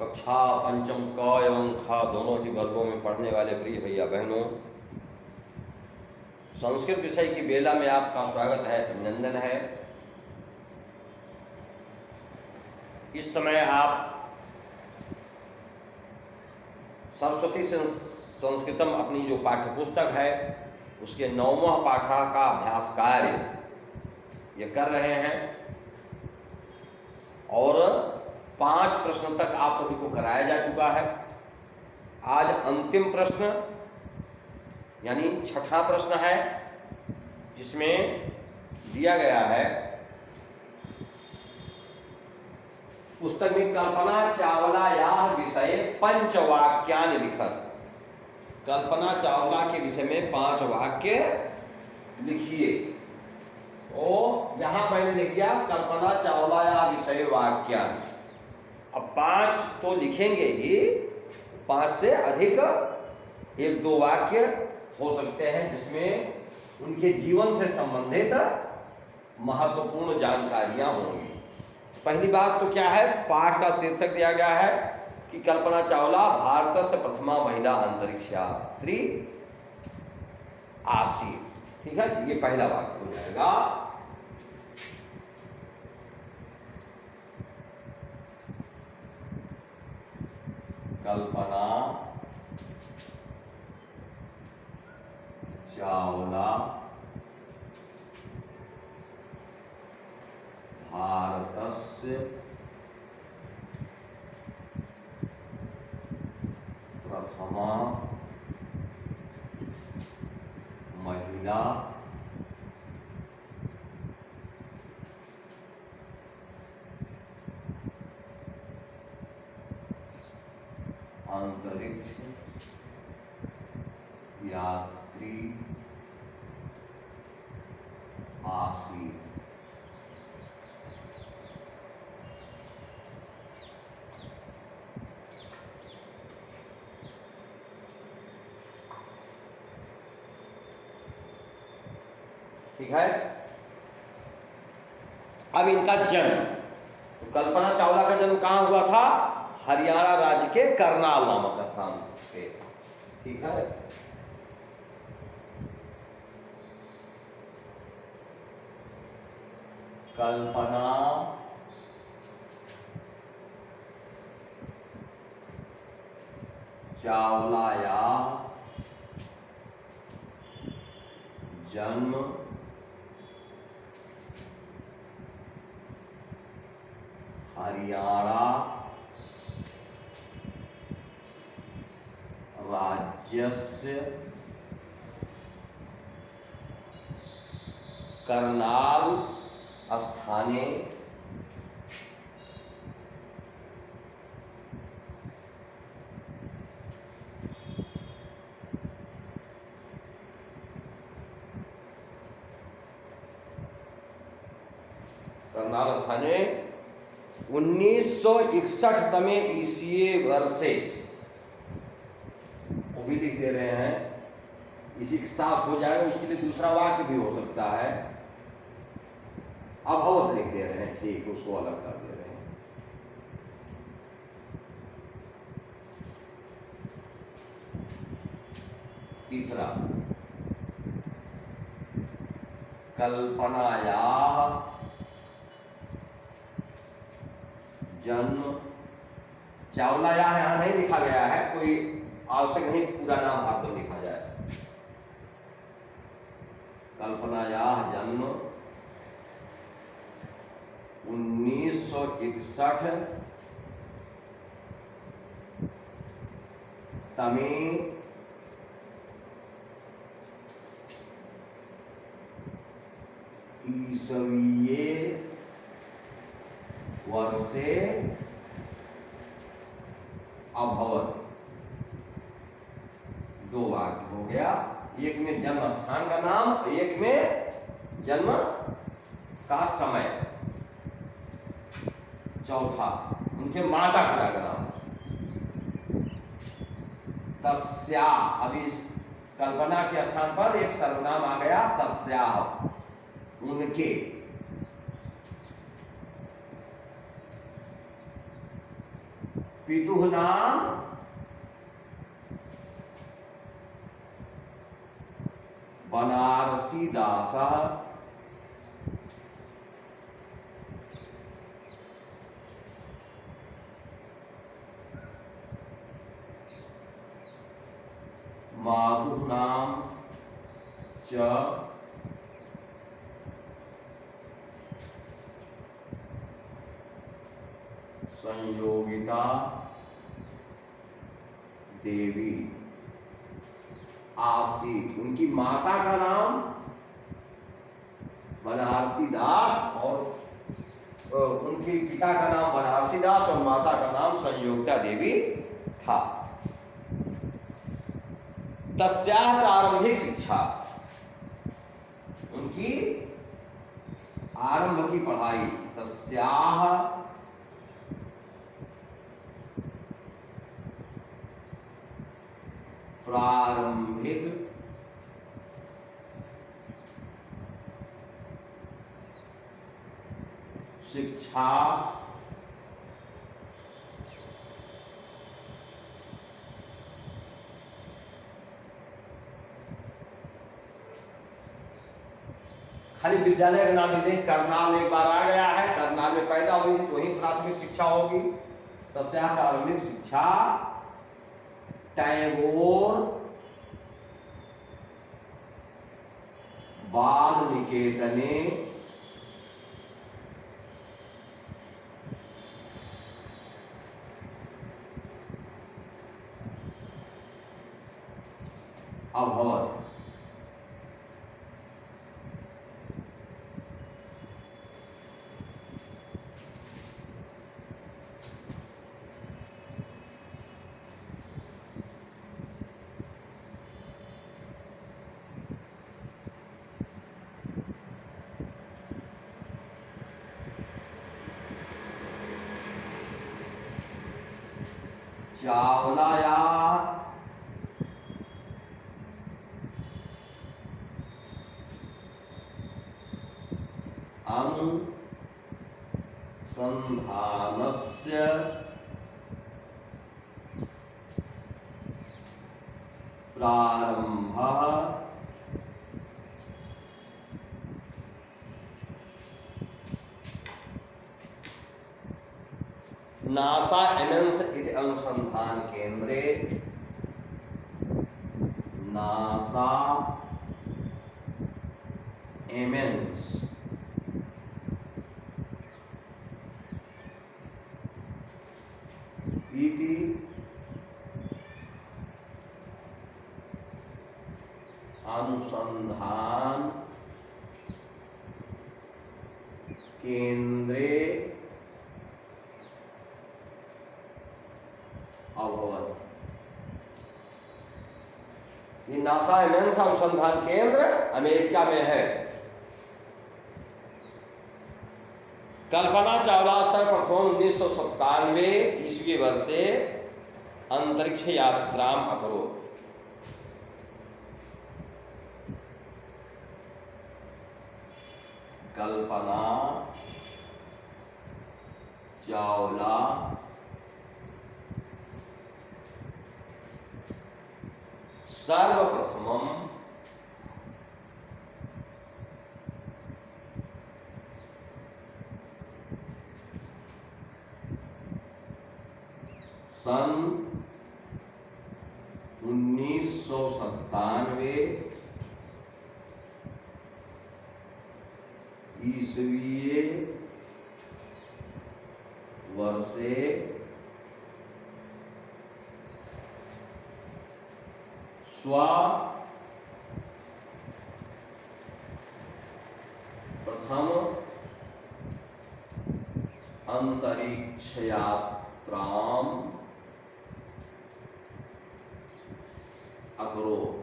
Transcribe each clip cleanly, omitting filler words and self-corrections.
कक्षा पंचम क एवं ख दोनों ही वर्गों में पढ़ने वाले प्रिय भैया बहनों, संस्कृत विषय की बेला में आपका स्वागत है, अभिनंदन है। इस समय आप सरस्वती संस्कृतम अपनी जो पाठ्य पुस्तक है उसके 9वां पाठा का अभ्यास कार्य ये कर रहे हैं और 5 प्रश्न तक आप सभी को कराया जा चुका है। आज अंतिम प्रश्न यानी 6ठा प्रश्न है, जिसमें दिया गया है पुस्तक में कल्पना चावला या विषय 5 वाक्यानि लिखत। कल्पना चावला के विषय में 5 वाक्य लिखिए। तो यहां मैंने लिख दिया कल्पना चावला या विषय वाक्यानि। अब 5 तो लिखेंगे ही, 5 से अधिक 1-2 वाक्य हो सकते हैं जिसमें उनके जीवन से संबंधित महत्वपूर्ण जानकारियां होंगी। पहली बात तो क्या है, पाठ का शीर्षक दिया गया है कि कल्पना चावला भारत से प्रथमा महिला अंतरिक्ष यात्री आसीत। ठीक है, ये पहला वाक्य हो जाएगा। कल्पना चावला भारतस्य प्रथमा महिला अंतरिक्ष यात्री आसीत। ठीक है। अब इनका जन्म, तो कल्पना चावला का जन्म कहां हुआ था? हरियाणा राज्य के करनाल नामक स्थान पे। ठीक है। कल्पना चावला या जन्म हरियाणा राज्यस्य करनाल स्थाने करनाल स्थाने 1961 तमे ईसीए वर्षे, वो भी लिख दे रहे हैं, इसी के साथ हो जाएगा। उसके लिए दूसरा वाक्य भी हो सकता है, अभवत लिख दे रहे हैं। ठीक, उसको अलग कर दे रहे हैं। तीसरा, कल्पनाया जन्म, चावला या यहां नहीं लिखा गया है, कोई आवश्यक नहीं पूरा नाम हर दो लिखा जाए। कल्पनाया जन्म 1961 तमे ईसवीये वर्षे अभवत। 2 वाक्य हो गया, एक में जन्म स्थान का नाम, एक में जन्म का समय। चौथा, उनके माता पिता का नाम। तस्या, अभी कल्पना के स्थान पर एक सर्वनाम आ गया, तस्या, उनके। पितुः नाम बनारसी दास, मातुः नाम च संयोगिता देवी आसीत। उनकी माता का नाम बनारसी दास और उनके पिता का नाम बनारसी दास और माता का नाम संयोगिता देवी था। तस्याः प्रारंभिक शिक्षा, उनकी आरंभ की पढ़ाई, तस्याः प्रारंभिक शिक्षा खाली विद्यालय का नाम नहीं दें, करनाल एक बार आ गया है, करनाल में पैदा हुई थी तो वही प्राथमिक शिक्षा होगी। तस्याः प्रारंभिक शिक्षा टैगोर बाल निकेतने अभवत। चावला यार अनुसंधानस्य प्रारंभः नासा एमेंस इति अनुसंधान केंद्रे, नासा एमेंस इति अनुसंधान केंद्रे अभवत। ये नासा एमेंस अनुसंधान केंद्र अमेरिका में है। कल्पना चावला सर्वप्रथम 1997 ईस्वी वर्षे अंतरिक्ष यात्राम अकरोत्। कल्पना चावला सर्वप्रथमम् सन 1997 ईस्वीय वर्षे प्रथम अंतरिक्ष यात्राम अकरोत्।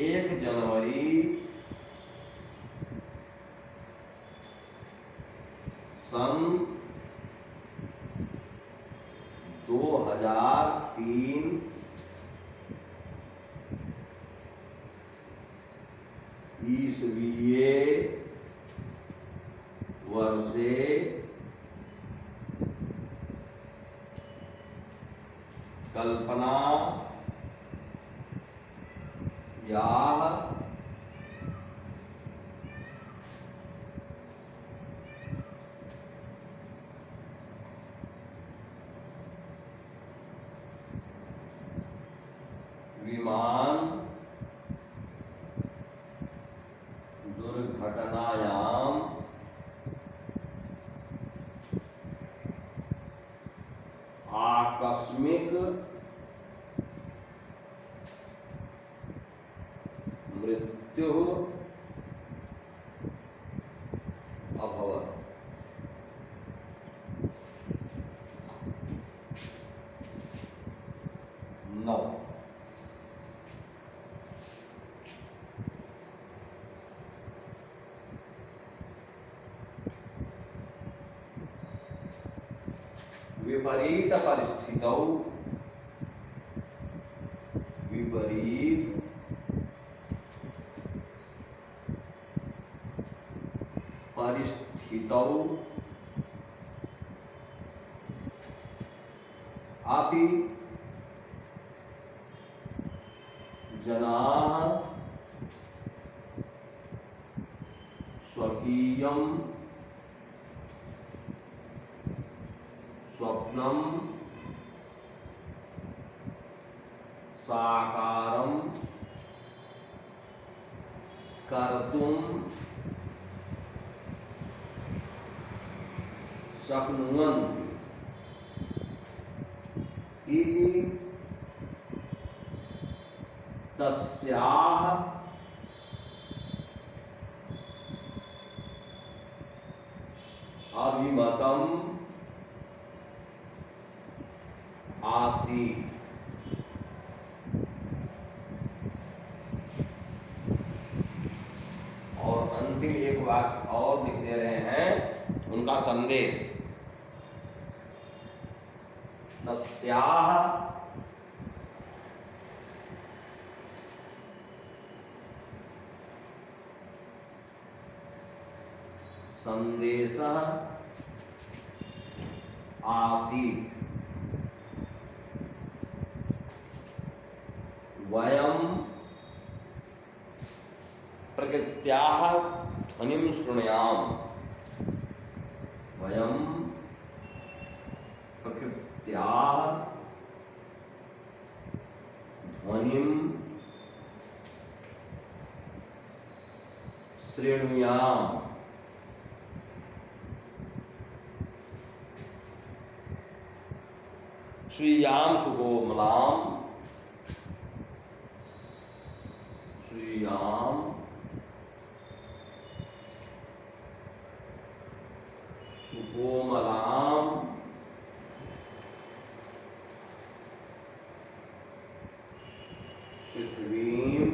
एक जनवरी सन 2003 ईस्वीये वर्षे कल्पना याः विमान दुर्घटनायां आकस्मिक मृत्यु अभवत्। नौ, विपरीत परिस्थितौ अपि जनाः स्वकीयं स्वप्नं साकारं कर्तुं शक्नुवन्ति इति तस्याः अभिमतम् आसीत्। और अंतिम एक वाक्य और लिख दे रहे हैं, उनका संदेश। तस्याः संदेशः आसीत् वयं प्रकृत्याः ध्वनिं शृणुयाम। वयं प्रकृत्याः ध्वनिं शृणुयाम। श्रियां सुकोमलां श्रियां सुकोमलां पृथ्वीं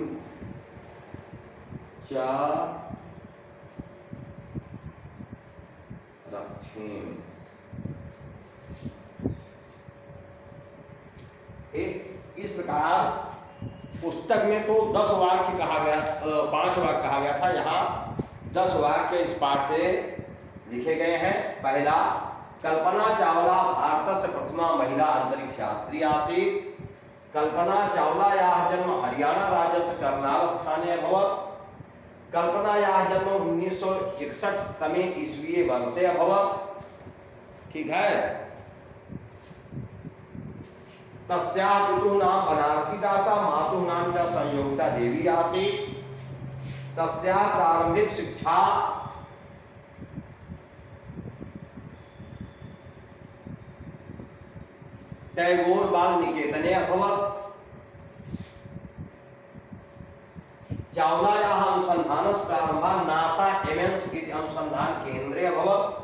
च रक्षेम। इस प्रकार पुस्तक में तो 10 वाक्य कहा गया, 5 वाक्य कहा गया था, यहाँ 10 वाक्य इस पाठ से लिखे गए हैं। पहला, कल्पना चावला भारतस्य प्रथमा महिला अंतरिक्ष यात्री आसीत्। कल्पना चावलायाः जन्म हरियाणा राज्यस्य कर्नाल स्थाने अभवत्। कल्पनायाः जन्म 1961 तमे ईस्वीये वर्षे अभवत्। ठीक है। तस्याः पितुः नाम बनारसीदासा, मातुः नाम च संयोगिता देवी आसीत्। तस्याः प्रारंभिक शिक्षा टैगोर बाल निकेतने अभवत्। चावलायाः अनुसंधानस्य प्रारंभः नासा एमेन्स इति अनुसंधान केंद्रे अभवत्।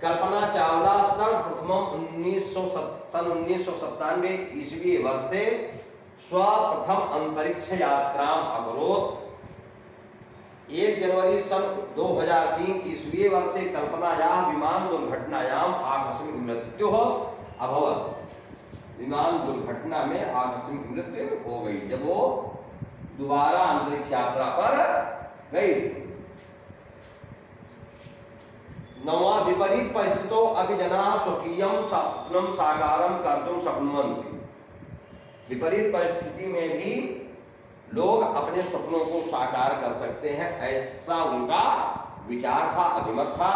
कल्पना चावला सर्वप्रथमं 1997 ईस्वी वर्षे स्वप्रथम अंतरिक्ष यात्राम् अकरोत्। 1 जनवरी सन 2003 ईस्वी वर्षे कल्पनायाः विमान दुर्घटनायाम् आकस्मिक मृत्युः अभवत्। विमान दुर्घटना में आकस्मिक मृत्यु हो गई जब वो दोबारा अंतरिक्ष यात्रा पर गई थी। 9वां विपरीत परिस्थितौ अपि जनाः स्वकीयं स्वप्नं साकारं कर्तुं शक्नुवन्ति। विपरीत परिस्थिति में भी लोग अपने सपनों को साकार कर सकते हैं, ऐसा उनका विचार था, अभिमत था।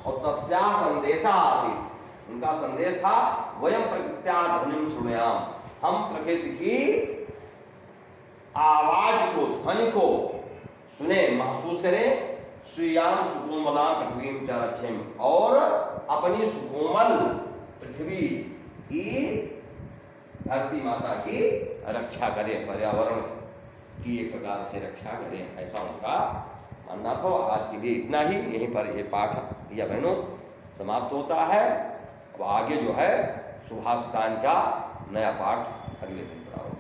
और तस्या संदेशा आसीत्, उनका संदेश था वयं प्रकृत्या ध्वनिं शृणुयाम, हम प्रकृति की आवाज को, ध्वनि को सुने, महसूस करें। स्वीयां सुकोमलां पृथ्वीं च रक्षेम, और अपनी सुकोमल पृथ्वी की, धरती माता की रक्षा करें, पर्यावरण की एक प्रकार से रक्षा करें, ऐसा उनका मानना था। आज के लिए इतना ही, यहीं पर ये पाठ या बहनों समाप्त होता है। अब आगे जो है सुभाषितान का नया पाठ अगले दिन प्रारंभ।